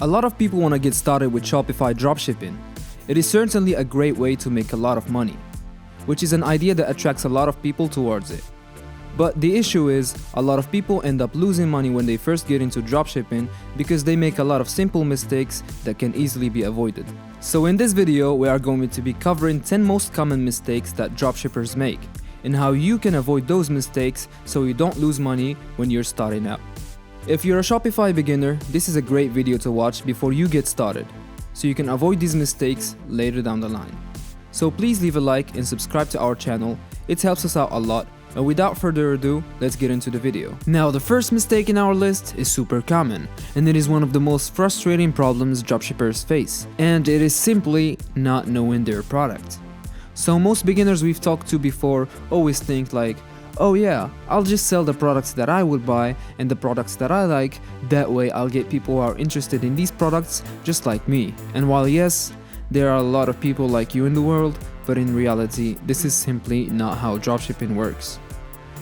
A lot of people want to get started with Shopify dropshipping. It is certainly a great way to make a lot of money, which is an idea that attracts a lot of people towards it. But the issue is, a lot of people end up losing money when they first get into dropshipping because they make a lot of simple mistakes that can easily be avoided. So in this video, we are going to be covering 10 most common mistakes that dropshippers make, and how you can avoid those mistakes so you don't lose money when you're starting out. If you're a Shopify beginner, this is a great video to watch before you get started, so you can avoid these mistakes later down the line. So please leave a like and subscribe to our channel, it helps us out a lot, and without further ado, let's get into the video. Now, the first mistake in our list is super common, and it is one of the most frustrating problems dropshippers face, and it is simply not knowing their product. So most beginners we've talked to before always think like, oh yeah, I'll just sell the products that I would buy and the products that I like, that way I'll get people who are interested in these products just like me. And while yes, there are a lot of people like you in the world, but in reality, this is simply not how dropshipping works.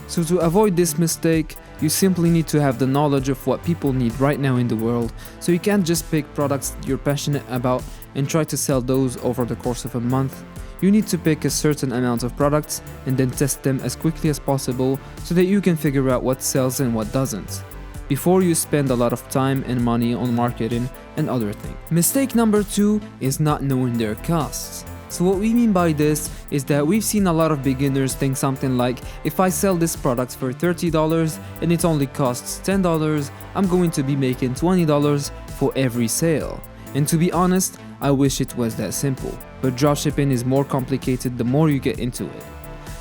So to avoid this mistake, you simply need to have the knowledge of what people need right now in the world, so you can't just pick products you're passionate about and try to sell those over the course of a month. You need to pick a certain amount of products and then test them as quickly as possible so that you can figure out what sells and what doesn't, before you spend a lot of time and money on marketing and other things. Mistake number 2 is not knowing their costs. So what we mean by this is that we've seen a lot of beginners think something like, if I sell this product for $30 and it only costs $10, I'm going to be making $20 for every sale. And to be honest, I wish it was that simple, but dropshipping is more complicated the more you get into it.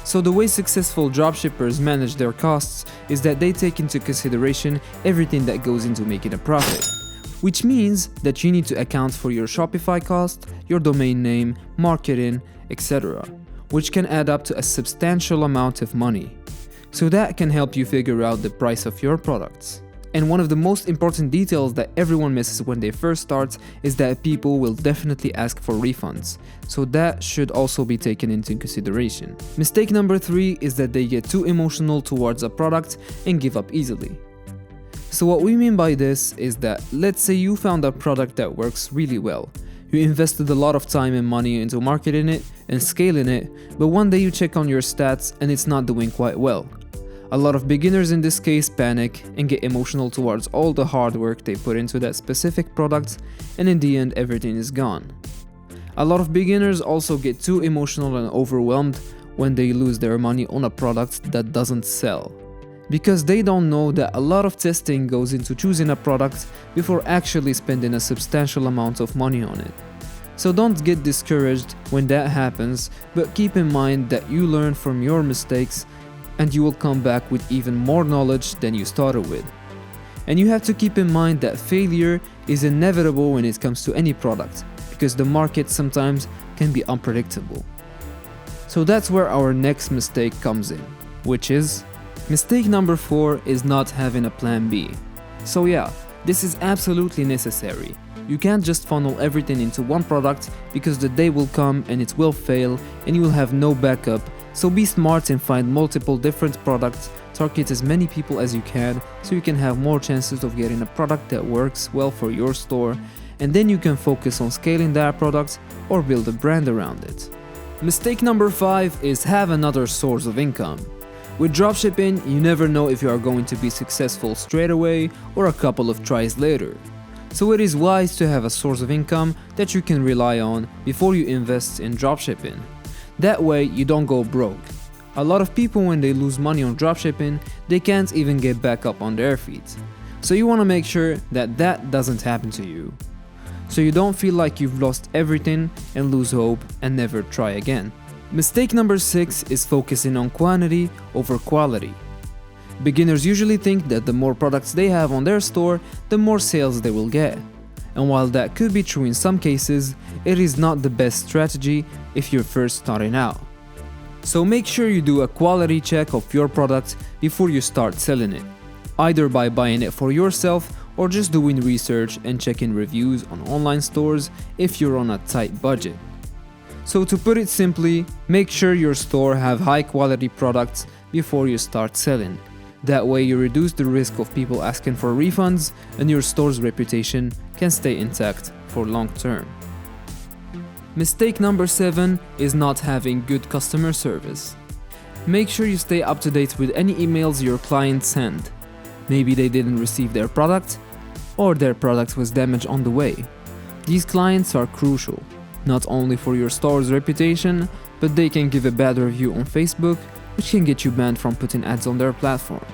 So the way successful dropshippers manage their costs is that they take into consideration everything that goes into making a profit, which means that you need to account for your Shopify cost, your domain name, marketing, etc., which can add up to a substantial amount of money. So that can help you figure out the price of your products. And one of the most important details that everyone misses when they first start is that people will definitely ask for refunds, so that should also be taken into consideration. Mistake number 3 is that they get too emotional towards a product and give up easily. So what we mean by this is that, let's say you found a product that works really well. You invested a lot of time and money into marketing it and scaling it, but one day you check on your stats and it's not doing quite well. A lot of beginners in this case panic and get emotional towards all the hard work they put into that specific product, and in the end everything is gone. A lot of beginners also get too emotional and overwhelmed when they lose their money on a product that doesn't sell, because they don't know that a lot of testing goes into choosing a product before actually spending a substantial amount of money on it. So don't get discouraged when that happens, but keep in mind that you learn from your mistakes and you will come back with even more knowledge than you started with. And you have to keep in mind that failure is inevitable when it comes to any product, because the market sometimes can be unpredictable. So that's where our next mistake comes in, which is mistake number 4 is not having a plan B. So yeah, this is absolutely necessary. You can't just funnel everything into one product, because the day will come and it will fail and you will have no backup. So be smart and find multiple different products, target as many people as you can so you can have more chances of getting a product that works well for your store, and then you can focus on scaling that product or build a brand around it. Mistake number 5 is have another source of income. With dropshipping, you never know if you are going to be successful straight away or a couple of tries later. So it is wise to have a source of income that you can rely on before you invest in dropshipping. That way you don't go broke. A lot of people, when they lose money on dropshipping, they can't even get back up on their feet. So you want to make sure that that doesn't happen to you, so you don't feel like you've lost everything and lose hope and never try again. Mistake number 6 is focusing on quantity over quality. Beginners usually think that the more products they have on their store, the more sales they will get. And while that could be true in some cases, it is not the best strategy if you're first starting out. So make sure you do a quality check of your product before you start selling it, either by buying it for yourself or just doing research and checking reviews on online stores if you're on a tight budget. So to put it simply, make sure your store have high quality products before you start selling, That way you reduce the risk of people asking for refunds and your store's reputation can stay intact for long term. Mistake number 7 is not having good customer service. Make sure you stay up to date with any emails your clients send. Maybe they didn't receive their product, or their product was damaged on the way. These clients are crucial, not only for your store's reputation, but they can give a bad review on Facebook, which can get you banned from putting ads on their platform.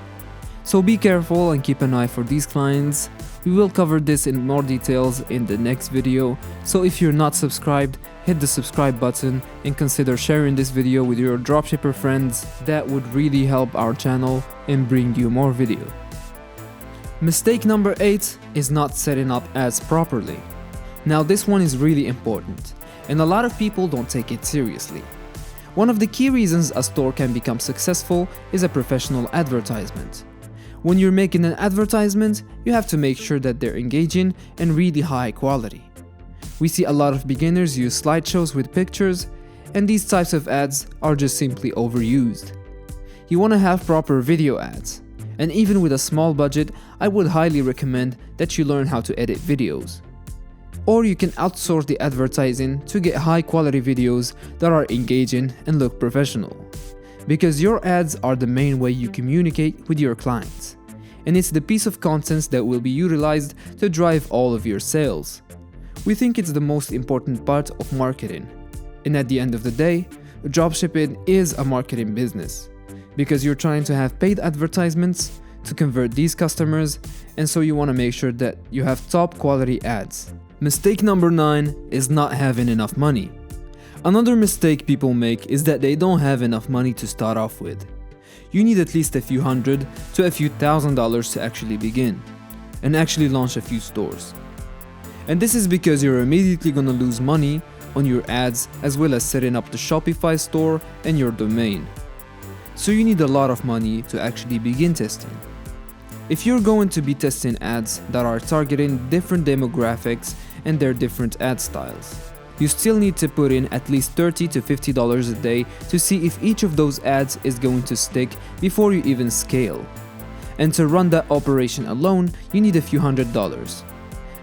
So be careful and keep an eye for these clients. We will cover this in more details in the next video, so if you're not subscribed, hit the subscribe button and consider sharing this video with your dropshipper friends. That would really help our channel and bring you more video. Mistake number 8 is not setting up ads properly. Now this one is really important, and a lot of people don't take it seriously. One of the key reasons a store can become successful is a professional advertisement. When you're making an advertisement, you have to make sure that they're engaging and really high quality. We see a lot of beginners use slideshows with pictures, and these types of ads are just simply overused. You want to have proper video ads, and even with a small budget, I would highly recommend that you learn how to edit videos. Or you can outsource the advertising to get high quality videos that are engaging and look professional. Because your ads are the main way you communicate with your clients, and it's the piece of content that will be utilized to drive all of your sales. We think it's the most important part of marketing, and at the end of the day, dropshipping is a marketing business, because you're trying to have paid advertisements to convert these customers, and so you want to make sure that you have top quality ads. Mistake number 9 is not having enough money. Another mistake people make is that they don't have enough money to start off with. You need at least a few $100 to a few $1,000s to actually begin, and actually launch a few stores. And this is because you're immediately gonna lose money on your ads as well as setting up the Shopify store and your domain. So you need a lot of money to actually begin testing. If you're going to be testing ads that are targeting different demographics and their different ad styles, you still need to put in at least $30 to $50 a day to see if each of those ads is going to stick before you even scale. And to run that operation alone, you need a few $100s.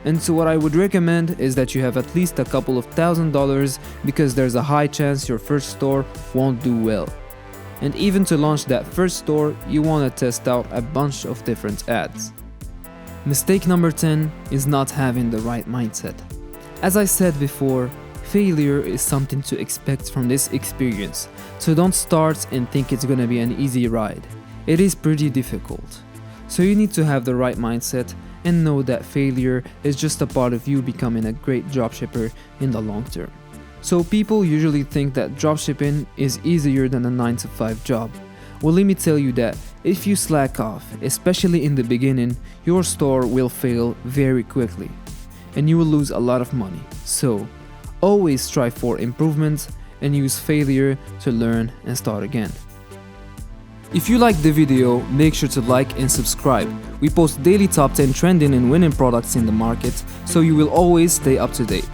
And so what I would recommend is that you have at least a couple of $1,000s, because there's a high chance your first store won't do well. And even to launch that first store, you want to test out a bunch of different ads. Mistake number 10 is not having the right mindset. As I said before, failure is something to expect from this experience, so don't start and think it's gonna be an easy ride. It is pretty difficult. So you need to have the right mindset and know that failure is just a part of you becoming a great dropshipper in the long term. So people usually think that dropshipping is easier than a 9-to-5 job. Well, let me tell you that if you slack off, especially in the beginning, your store will fail very quickly, and you will lose a lot of money. So always strive for improvement and use failure to learn and start again. If you liked the video, make sure to like and subscribe. We post daily top 10 trending and winning products in the market, so you will always stay up to date.